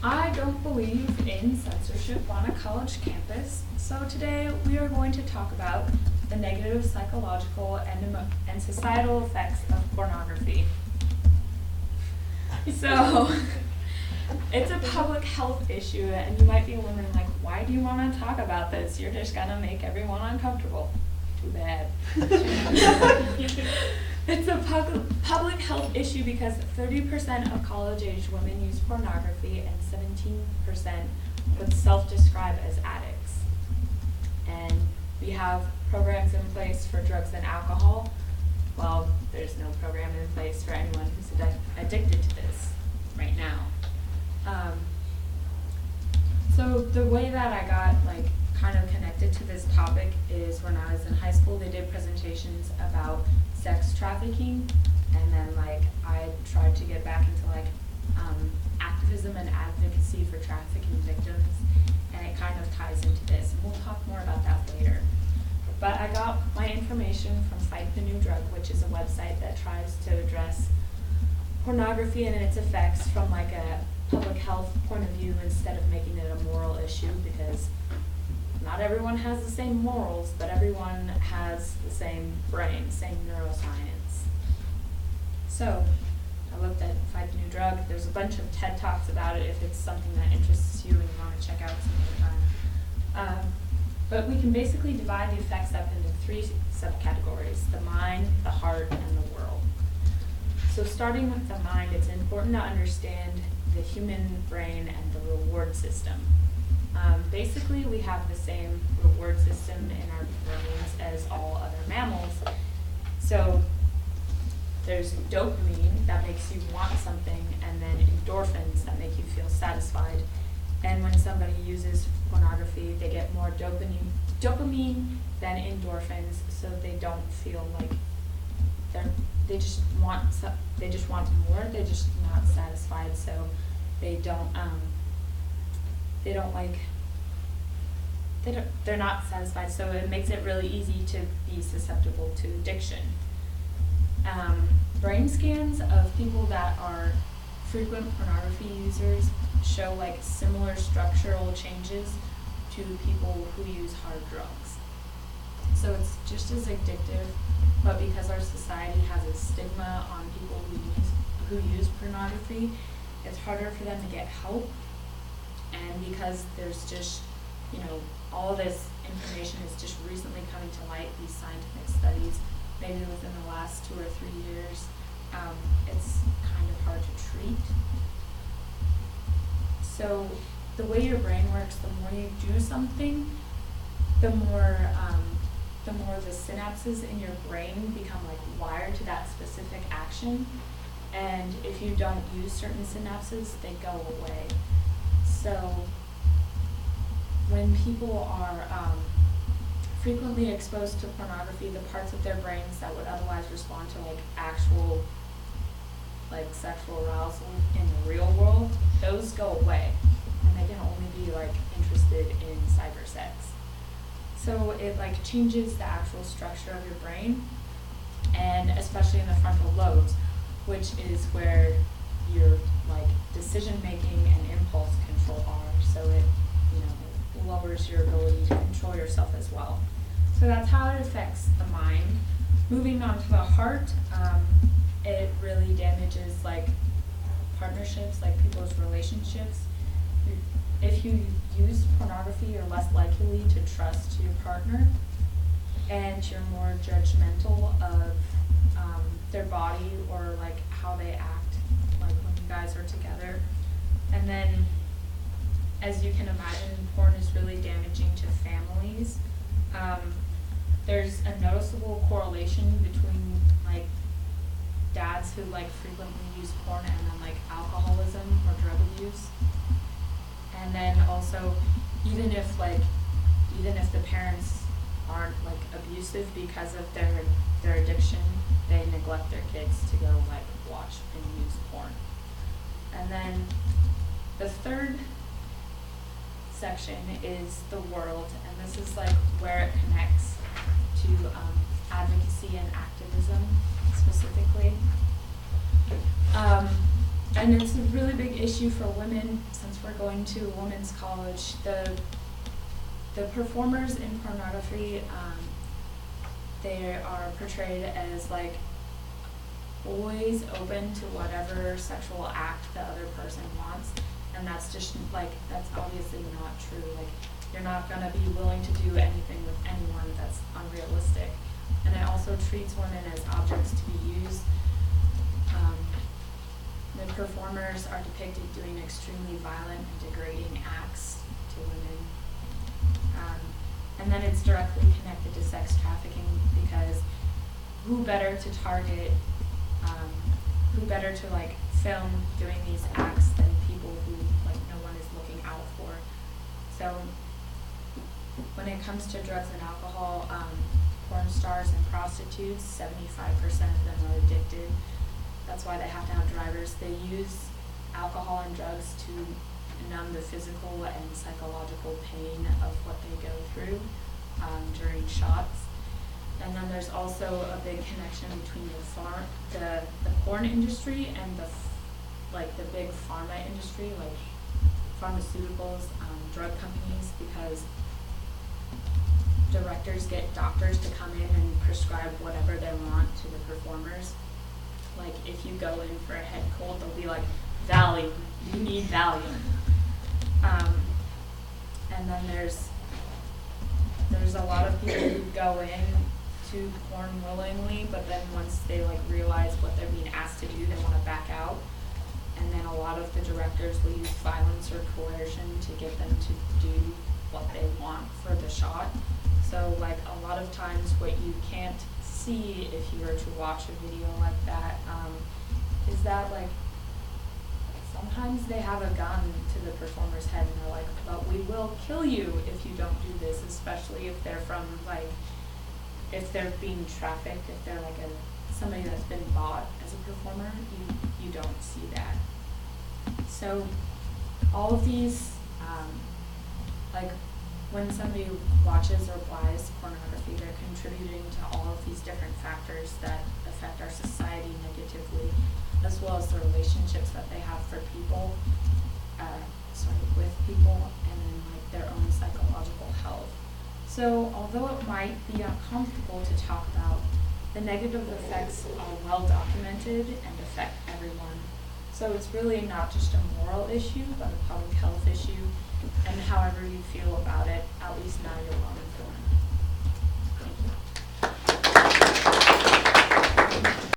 I don't believe in censorship on a college campus, so today we are going to talk about the negative psychological and societal effects of pornography. So, it's a public health issue, and you might be wondering, like, why do you want to talk about this? You're just gonna make everyone uncomfortable. Too bad. It's a public health issue because 30% of college-age women use pornography and 17% would self-describe as addicts. And we have programs in place for drugs and alcohol. Well, there's no program in place for anyone who's addicted to this right now. So the way that I got kind of connected to this topic is when I was in high school, they did presentations about sex trafficking, and then I tried to get back into activism and advocacy for trafficking victims, and it kind of ties into this, and we'll talk more about that later. But I got my information from Fight the New Drug, which is a website that tries to address pornography and its effects from a public health point of view instead of making it a moral issue, because not everyone has the same morals, but everyone has the same brain, same neuroscience. So I looked at Fight the New Drug. There's a bunch of TED Talks about it if it's something that interests you and you want to check out some other time. But we can basically divide the effects up into 3 subcategories: the mind, the heart, and the world. So starting with the mind, it's important to understand the human brain and the reward system. Basically, we have the same reward system in our brains as all other mammals. So there's dopamine that makes you want something, and then endorphins that make you feel satisfied. And when somebody uses pornography, they get more dopamine than endorphins, so they don't feel like they just want more. They're just not satisfied, so they're not satisfied, so it makes it really easy to be susceptible to addiction. Brain scans of people that are frequent pornography users show similar structural changes to people who use hard drugs. So it's just as addictive, but because our society has a stigma on people who use pornography, it's harder for them to get help. And because there's just, all this information is just recently coming to light, these scientific studies, maybe within the last 2 or 3 years, it's kind of hard to treat. So the way your brain works, the more you do something, the more the synapses in your brain become wired to that specific action. And if you don't use certain synapses, they go away. So when people are frequently exposed to pornography, the parts of their brains that would otherwise respond to actual sexual arousal in the real world, those go away, and they can only be interested in cyber sex. So it changes the actual structure of your brain, and especially in the frontal lobes, which is where your decision making and impulse control are. So it lowers your ability to control yourself as well. So that's how it affects the mind. Moving on to the heart, it really damages partnerships, people's relationships. If you use pornography, you're less likely to trust your partner, and you're more judgmental of their body or how they act when you guys are together. And then, as you can imagine, porn is really damaging to families. There's a noticeable correlation between dads who frequently use porn and then alcoholism or drug abuse. And then also, even if the parents aren't abusive because of their addiction, they neglect their kids to go watch and use porn. And then the third section is the world, and this is where it connects to advocacy and activism specifically. And it's a really big issue for women, since we're going to women's college. The performers in pornography, they are portrayed as like always open to whatever sexual act the other person wants, and that's just like, that's obviously not true. Like, you're not gonna be willing to do anything with anyone. That's unrealistic. And it also treats women as objects to be used. The performers are depicted doing extremely violent and degrading acts to women. And then it's directly connected to sex trafficking, because who better to target, who better to like film doing these acts than people who like no one is looking out for. So when it comes to drugs and alcohol, porn stars and prostitutes, 75% of them are addicted. That's why they have to have drivers. They use alcohol and drugs to numb the physical and psychological pain of what they go through during shots. And then there's also a big connection between the porn industry and the big pharma industry, like pharmaceuticals, drug companies, because directors get doctors to come in and prescribe whatever they want to the performers. Like, if you go in for a head cold, they'll be like, Valium, you need Valium. And then there's a lot of people who go in to porn willingly, but then once they like realize what they're being asked to do, they want to back out. And then a lot of the directors will use violence or coercion to get them to do what they want for the shot. So like a lot of times what you can't see if you were to watch a video like that, is that like sometimes they have a gun to the performer's head and they're like, but we will kill you if you don't do this, especially if they're from like, if they're being trafficked, if they're like somebody that's been bought as a performer, you don't see that. So all of these, like when somebody watches or buys pornography, they're contributing to all of these different factors that affect our society negatively, as well as the relationships that they have for people, with people, and then like their own psychological health. So although it might be uncomfortable to talk about, the negative effects are well documented and affect everyone. So it's really not just a moral issue, but a public health issue, and however you feel about it, at least now you're well informed.